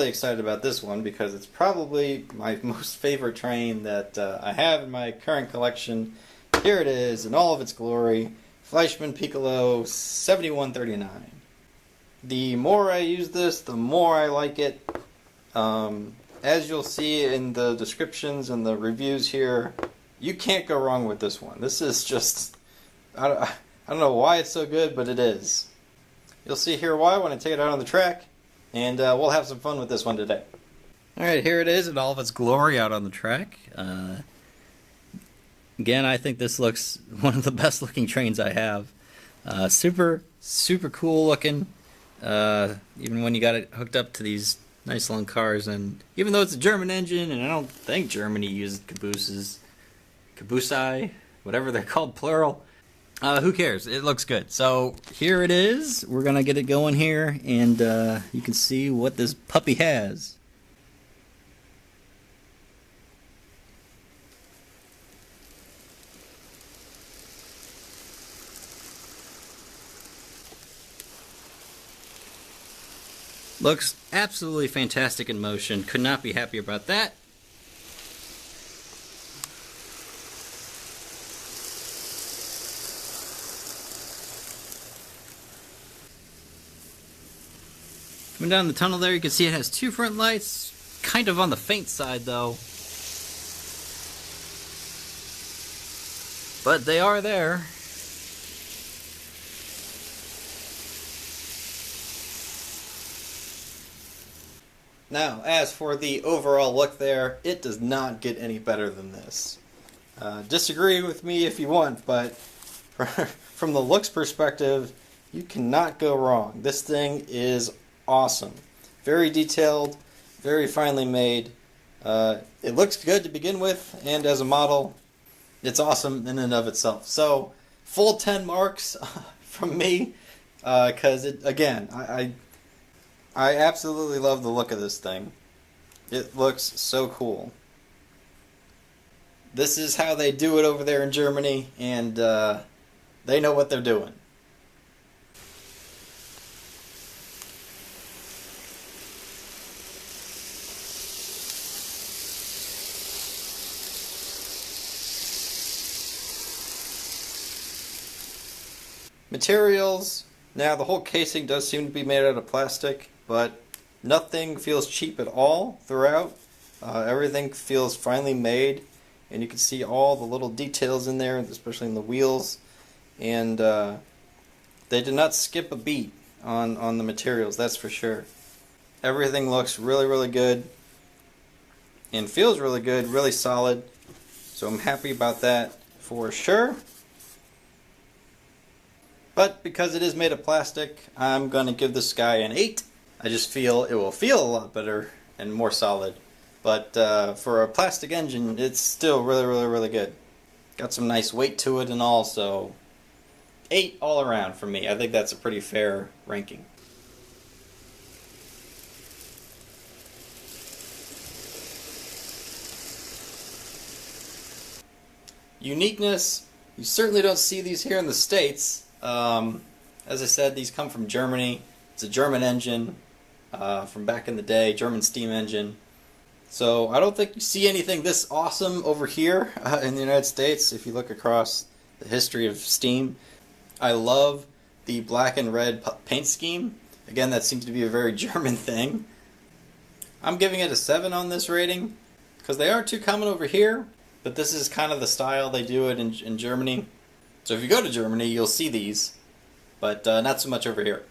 really excited about this one because it's probably my most favorite train that I have in my current collection. Here it is in all of its glory, Fleischmann Piccolo 7139. The more I use this, the more I like it. As you'll see in the descriptions and the reviews here, you can't go wrong with this one. This is just, I don't know why it's so good, but it is. You'll see here why when I take it out on the track, and we'll have some fun with this one today. Alright, here it is in all of its glory out on the track. Again, I think this looks one of the best looking trains I have. Super cool looking, even when you got it hooked up to these nice long cars. And even though it's a German engine, and I don't think Germany uses caboosei, whatever they're called, plural. Who cares? It looks good. So here it is. We're gonna get it going here, and you can see what this puppy has. Looks absolutely fantastic in motion. Could not be happier about that. Coming down the tunnel there, you can see it has two front lights, kind of on the faint side though. But they are there. Now, as for the overall look there, it does not get any better than this. Disagree with me if you want, but from the looks perspective, you cannot go wrong. This thing is awesome. Very detailed, very finely made. It looks good to begin with, and as a model, it's awesome in and of itself. So, full 10 marks from me, because again, I absolutely love the look of this thing. It looks so cool. This is how they do it over there in Germany, and they know what they're doing. Materials. Now, the whole casing does seem to be made out of plastic, but nothing feels cheap at all throughout. Everything feels finely made, and you can see all the little details in there, especially in the wheels. And they did not skip a beat on the materials, that's for sure. Everything looks really good and feels really good, really solid. So I'm happy about that for sure. But because it is made of plastic, I'm going to give this guy an 8. I just feel it will feel a lot better and more solid. But for a plastic engine, it's still really good. Got some nice weight to it and all, so 8 all around for me. I think that's a pretty fair ranking. Uniqueness. You certainly don't see these here in the States. As I said, these come from Germany. It's a German engine from back in the day, German steam engine. So I don't think you see anything this awesome over here in the United States if you look across the history of steam. I love the black and red paint scheme. Again, that seems to be a very German thing. I'm giving it a 7 on this rating because they aren't too common over here, but this is kind of the style they do it in Germany. So if you go to Germany, you'll see these, but not so much over here.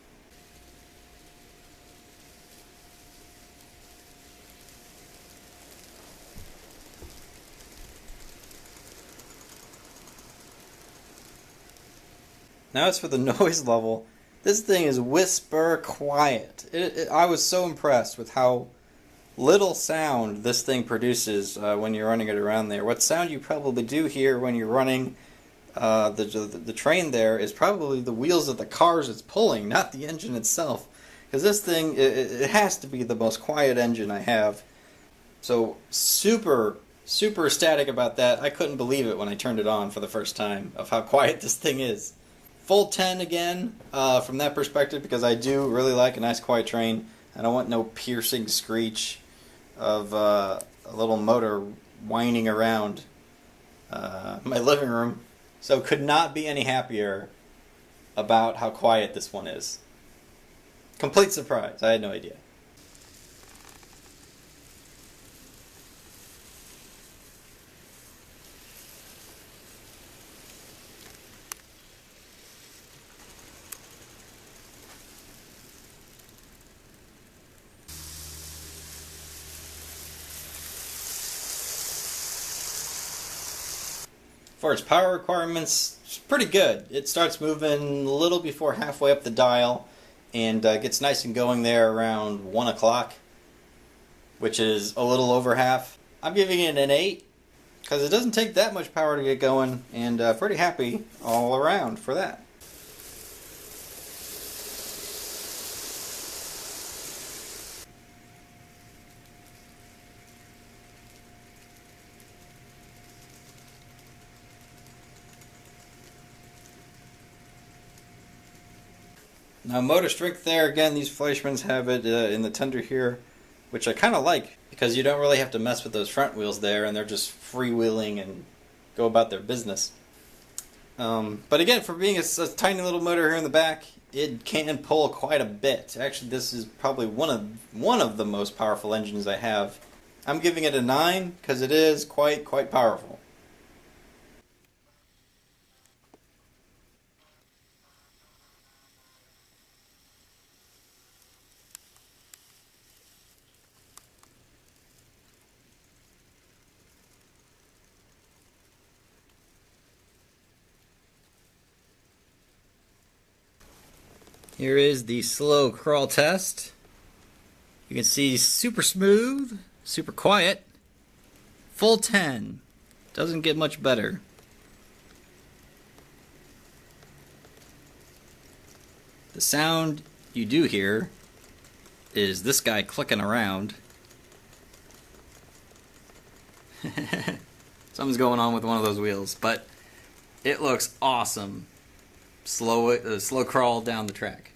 Now as for the noise level, this thing is whisper quiet. I was so impressed with how little sound this thing produces when you're running it around there. What sound you probably do hear when you're running the train there is probably the wheels of the cars it's pulling, not the engine itself. Because this thing, it has to be the most quiet engine I have. So super ecstatic about that. I couldn't believe it when I turned it on for the first time of how quiet this thing is. Full 10 again from that perspective, because I do really like a nice quiet train. I don't want no piercing screech of a little motor whining around my living room. So could not be any happier about how quiet this one is. Complete surprise. I had no idea. For its power requirements, it's pretty good. It starts moving a little before halfway up the dial and gets nice and going there around 1 o'clock, which is a little over half. I'm giving it an 8 because it doesn't take that much power to get going, and pretty happy all around for that. Now motor strength there, again, these Fleischmanns have it in the tender here, which I kind of like because you don't really have to mess with those front wheels there and they're just freewheeling and go about their business. But again, for being a tiny little motor here in the back, it can pull quite a bit. Actually, this is probably one of the most powerful engines I have. I'm giving it a 9 because it is quite powerful. Here is the slow crawl test. You can see super smooth, super quiet, full 10. Doesn't get much better. The sound you do hear is this guy clicking around. Something's going on with one of those wheels, but it looks awesome. Slow crawl down the track.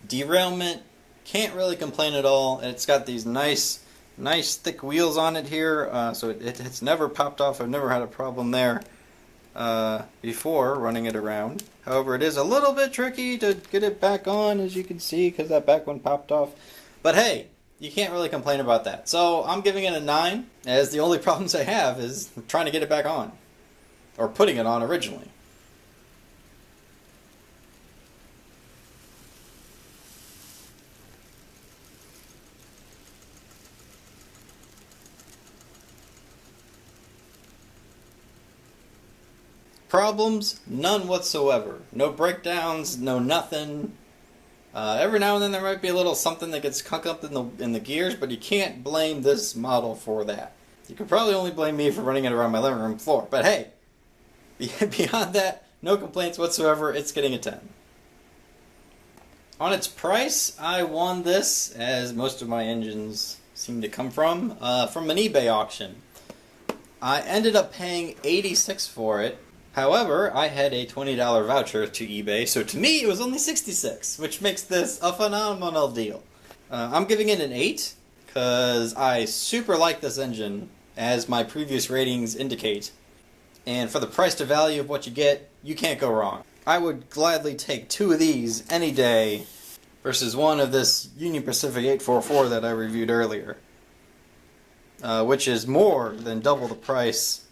Derailment, can't really complain at all. It's got these nice thick wheels on it here, so it's never popped off. I've never had a problem there before running it around. However, it is a little bit tricky to get it back on, as you can see, because that back one popped off. But hey, you can't really complain about that. So I'm giving it a 9, as the only problems I have is trying to get it back on, or putting it on originally. Problems? None whatsoever. No breakdowns, no nothing. Every now and then there might be a little something that gets cunked up in the gears, but you can't blame this model for that. You could probably only blame me for running it around my living room floor. But hey, beyond that, no complaints whatsoever. It's getting a 10. On its price, I won this, as most of my engines seem to come from an eBay auction. I ended up paying $86 for it. However, I had a $20 voucher to eBay, so to me it was only $66, which makes this a phenomenal deal. I'm giving it an 8, because I super like this engine, as my previous ratings indicate. And for the price to value of what you get, you can't go wrong. I would gladly take 2 of these any day, versus one of this Union Pacific 844 that I reviewed earlier. Which is more than double the price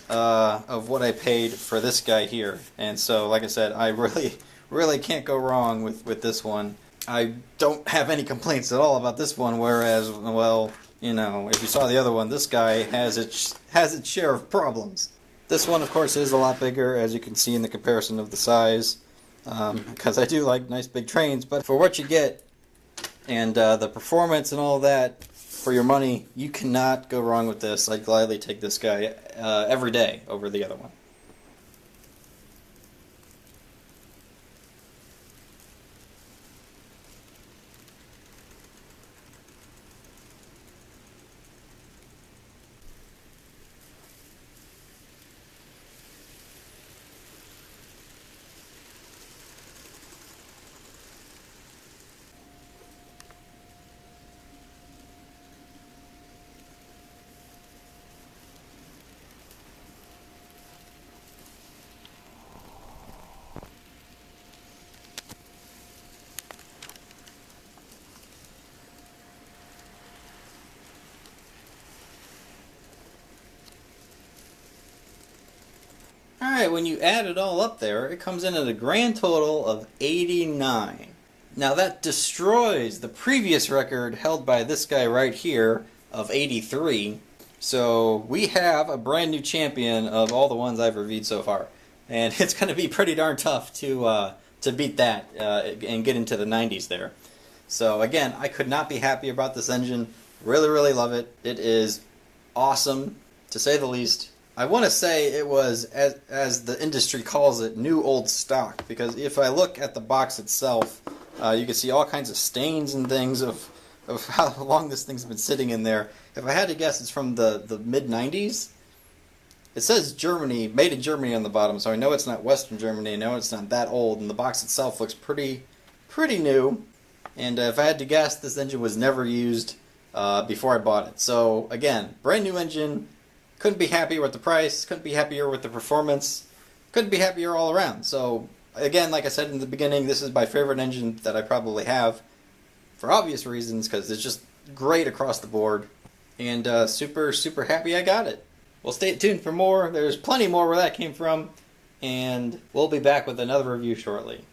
of what I paid for this guy here. And so, like I said, I really can't go wrong with this one. I don't have any complaints at all about this one, whereas, well, you know, if you saw the other one, this guy has its share of problems. This one, of course, is a lot bigger, as you can see in the comparison of the size. because I do like nice big trains, but for what you get and the performance and all that for your money, you cannot go wrong with this. I'd gladly take this guy every day over the other one. Alright, when you add it all up there, it comes in at a grand total of 89. Now that destroys the previous record held by this guy right here of 83. So we have a brand new champion of all the ones I've reviewed so far. And it's going to be pretty darn tough to beat that and get into the 90s there. So again, I could not be happy about this engine. Really, really love it. It is awesome, to say the least. I want to say it was, as the industry calls it, new old stock, because if I look at the box itself, you can see all kinds of stains and things of how long this thing's been sitting in there. If I had to guess, it's from the mid-90s. It says Germany, made in Germany on the bottom, so I know it's not Western Germany. I know it's not that old, and the box itself looks pretty new. And if I had to guess, this engine was never used before I bought it. So again, brand new engine. Couldn't be happier with the price, couldn't be happier with the performance, couldn't be happier all around. So again, like I said in the beginning, this is my favorite engine that I probably have, for obvious reasons, because it's just great across the board, and super happy I got it. Well, stay tuned for more. There's plenty more where that came from, and we'll be back with another review shortly.